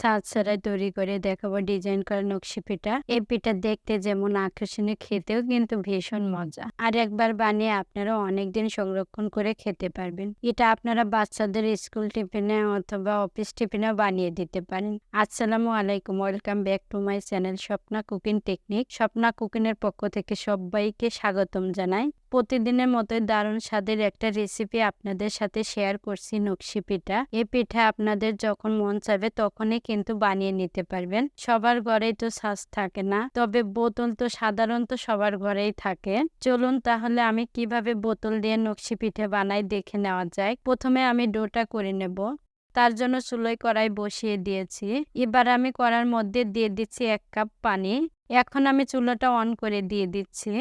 ছাদ ছাড়াই তৈরি করে দেখাবো ডিজাইন করা নকশি পিঠা। এই পিঠা দেখতে যেমন আকর্ষণীয়, খেতেও কিন্তু ভীষণ মজা। আর একবার বানিয়ে আপনারা অনেকদিন সংরক্ষণ করে খেতে পারবেন। এটা আপনারা বাচ্চাদের স্কুল টিফিনে অথবা অফিস টিফিনেও বানিয়ে দিতে পারেন। আসসালামু আলাইকুম, welcome back to my channel Swapna cooking technique. Swapna cooking এর পক্ষ থেকে সবাইকে স্বাগতম জানাই। প্রতিদিনের মতোই দারুণ স্বাদের একটা রেসিপি আপনাদের সাথে শেয়ার করছি, নকশি পিঠা। এই পিঠা আপনাদের যখন মন চাইবে তখনই কিন্তু বানিয়ে নিতে পারবেন। সবার ঘরেই তো ছাঁচ থাকে না, তবে বোতল তো সাধারণত সবার ঘরেই থাকে। চলুন তাহলে আমি কিভাবে বোতল দিয়ে নকশি পিঠা বানাই দেখে নেওয়া যায়। প্রথমে আমি ডোটা করে নেব। তার জন্য চুলোয় কড়াই বসিয়ে দিয়েছি। এবার আমি কড়ার মধ্যে দিয়ে দিচ্ছি 1 কাপ পানি। এখন আমি চুলাটা অন করে দিয়ে দিচ্ছি।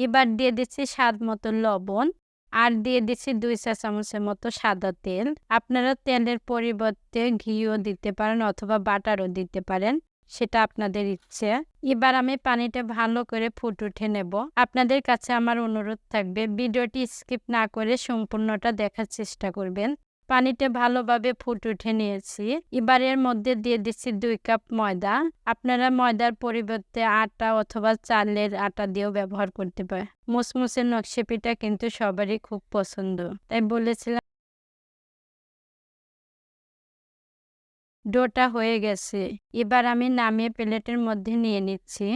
এবার দিয়ে দিচ্ছি স্বাদ মতো লবণ, আর দিয়ে দিচ্ছি 2 চা চামচের মতো সাদা তেল। আপনারা তেলের পরিবর্তে ঘিও দিতে পারেন অথবা বাটারও দিতে পারেন, সেটা আপনাদের ইচ্ছে। এবার আমি পানিটা ভালো করে উঠে নেব। আপনাদের কাছে আমার অনুরোধ থাকবে ভিডিওটি স্কিপ না করে সম্পূর্ণটা দেখার চেষ্টা করবেন। পানিটা ভালোভাবে উঠে নিয়েছি। এবার এর মধ্যে দিয়ে দিচ্ছি 2 কাপ ময়দা। আপনারা ময়দার পরিবর্তে আটা অথবা চালের আটা দিয়েও ব্যবহার করতে পারেন। মুসমুসে নকশি পিঠা কিন্তু সবারই খুব পছন্দ, তাই বলেছিলাম। ডোটা হয়ে গেছে। এবার আমি নামিয়ে প্লেটের মধ্যে নিয়ে নিচ্ছি।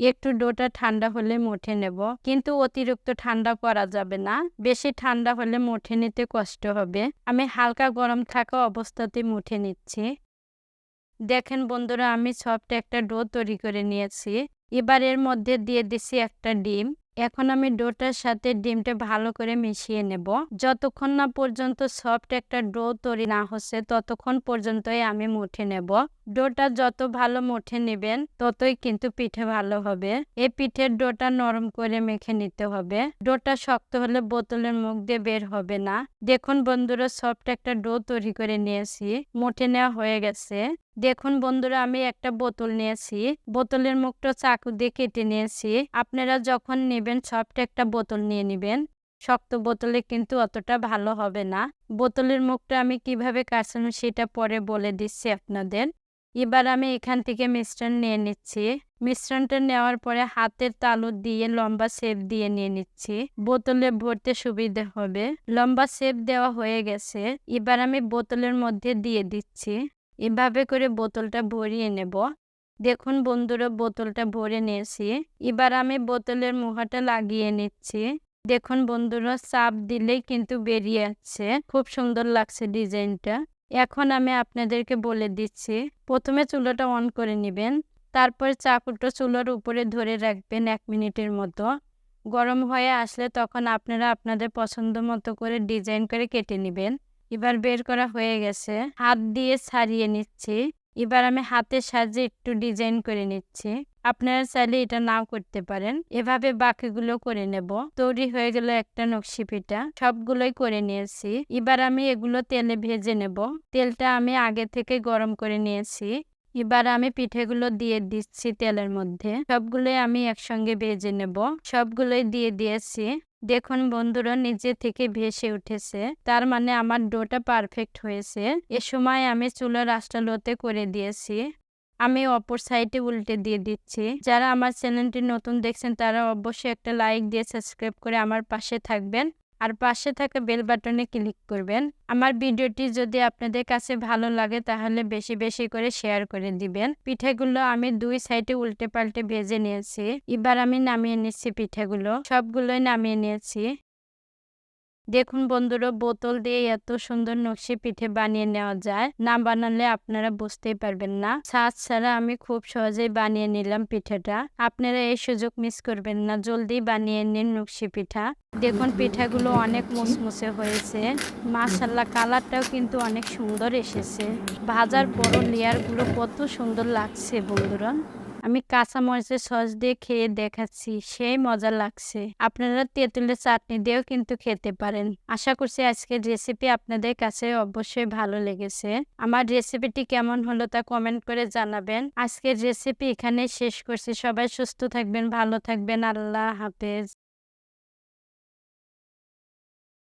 একটু ডোটা ঠান্ডা হলে মুঠে নেব, কিন্তু অতিরিক্ত ঠান্ডা করা যাবে না। বেশি ঠান্ডা হলে মুঠে নিতে কষ্ট হবে। আমি হালকা গরম থাকা অবস্থাতেই মুঠে নিচ্ছি। দেখেন বন্ধুরা, আমি সফট একটা ডো তৈরি করে নিয়েছি। এবার এর মধ্যে দিয়ে দিচ্ছি একটা ডিম। এখন আমি ডোটার সাথে ডিমটা ভালো করে মিশিয়ে নেব। যতক্ষণ না পর্যন্ত সফট একটা ডো তৈরি না হচ্ছে ততক্ষণ পর্যন্তই আমি মুঠে নেব। ডোটা যত ভালো মুঠে নেবেন ততই কিন্তু পিঠে ভালো হবে। এই পিঠের ডোটা নরম করে মেখে নিতে হবে। ডোটা শক্ত হলে বোতলের মুখ দিয়ে বের হবে না। দেখুন বন্ধুরা, সফট একটা ডো তৈরি করে নিয়েছি, মুঠে নেওয়া হয়ে গেছে। দেখুন বন্ধুরা, আমি একটা বোতল নিয়েছি, বোতলের মুখটা চাকু দিয়ে কেটে নিয়েছি। আপনারা যখন নেবেন সফট একটা বোতল নিয়ে নেবেন, শক্ত বোতলে কিন্তু অতটা ভালো হবে না। বোতলের মুখটা আমি কিভাবে কাটলাম সেটা পরে বলে দিচ্ছি আপনাদের। এবার আমি এখান থেকে মিশ্রণ নিয়ে নিচ্ছি। মিশ্রণটা নেওয়ার পরে হাতের তালু দিয়ে লম্বা শেপ দিয়ে নিয়ে নিচ্ছি, বোতলে ভরতে সুবিধা হবে। লম্বা শেপ দেওয়া হয়ে গেছে। এবার আমি বোতলের মধ্যে দিয়ে দিচ্ছি। এভাবে করে বোতলটা ভরিয়ে নেব। দেখুন বন্ধুরা, বোতলটা ভরে নিয়েছি। এবার আমি বোতলের মুখাটা লাগিয়ে নিচ্ছি। দেখুন বন্ধুরা, চাপ দিলেই কিন্তু বেরিয়ে আসছে। খুব সুন্দর লাগছে ডিজাইনটা। এখন আমি আপনাদেরকে বলে দিচ্ছি, প্রথমে চুলাটা অন করে নেবেন। তারপর চাকুটা চুলার উপরে ধরে রাখবেন 1 মিনিটের মতো। গরম হয়ে আসলে তখন আপনারা আপনাদের পছন্দ মতো করে ডিজাইন করে কেটে নেবেন। এবার বের করা হয়ে গেছে, হাত দিয়ে ছাড়িয়ে নিচ্ছি। এবার আমি হাতের সাহায্যে একটু ডিজাইন করে নিচ্ছি। আপনারা চাইলে এটা নাও করতে পারেন। এভাবে বাকিগুলো করে নেব। তৈরি হয়ে গেল একটা নকশি পিঠা। সবগুলোই করে নিয়েছি। এবার আমি এগুলো তেলে ভেজে নেব। তেলটা আমি আগে থেকে গরম করে নিয়েছি। এবার আমি পিঠেগুলো দিয়ে দিচ্ছি তেলের মধ্যে। সবগুলোই আমি একসঙ্গে ভেজে নেব। সবগুলোই দিয়ে দিয়েছি। দেখুন বন্ধুরা, নিচে থেকে ভেসে উঠেছে, তার মানে আমার ডোটা পারফেক্ট হয়েছে। এ সময় আমি চুলার আঁচটা লোতে করে দিয়েছি। আমি অপর সাইডে উল্টে দিয়ে দিচ্ছি। যারা আমার চ্যানেলটি নতুন দেখছেন তারা অবশ্যই একটা লাইক দিয়ে সাবস্ক্রাইব করে আমার পাশে থাকবেন, আর পাশে থাকা বেল বাটনে ক্লিক করবেন। আমার ভিডিওটি যদি আপনাদের কাছে ভালো লাগে তাহলে বেশি বেশি করে শেয়ার করে দিবেন। পিঠেগুলো আমি 2 সাইডে উল্টে পাল্টে ভেজে নিয়েছি। এবার আমি নামিয়ে নিচ্ছি পিঠেগুলো। সবগুলোই নামিয়ে নিয়েছি। দেখুন বন্ধুরা, বোতল দিয়ে এত সুন্দর নকশি পিঠে বানিয়ে নেওয়া যায়, না বানালে আপনারা বুঝতেই পারবেন না। ছাঁচ ছাড়া আমি খুব সহজেই বানিয়ে নিলাম পিঠাটা। আপনারা এই সুযোগ মিস করবেন না, জলদি বানিয়ে নিন নকশি পিঠা। দেখুন পিঠাগুলো অনেক মুসমুসে হয়েছে। মাশাআল্লাহ, কালারটাও কিন্তু অনেক সুন্দর এসেছে। ভাজার বড় লেয়ারগুলো কত সুন্দর লাগছে বন্ধুরা। আমি কাঁচা মরিচের সস দিয়ে খেয়ে দেখাচ্ছি, সেই মজা লাগছে। আপনারা তেঁতুলের চাটনি দিয়েও কিন্তু খেতে পারেন। আশা করছি আজকের রেসিপি আপনাদের কাছে অবশ্যই ভালো লেগেছে। আমার রেসিপিটি কেমন হলো তা কমেন্ট করে জানাবেন। আজকের রেসিপি এখানে শেষ করছি। সবাই সুস্থ থাকবেন, ভালো থাকবেন। আল্লাহ হাফেজ।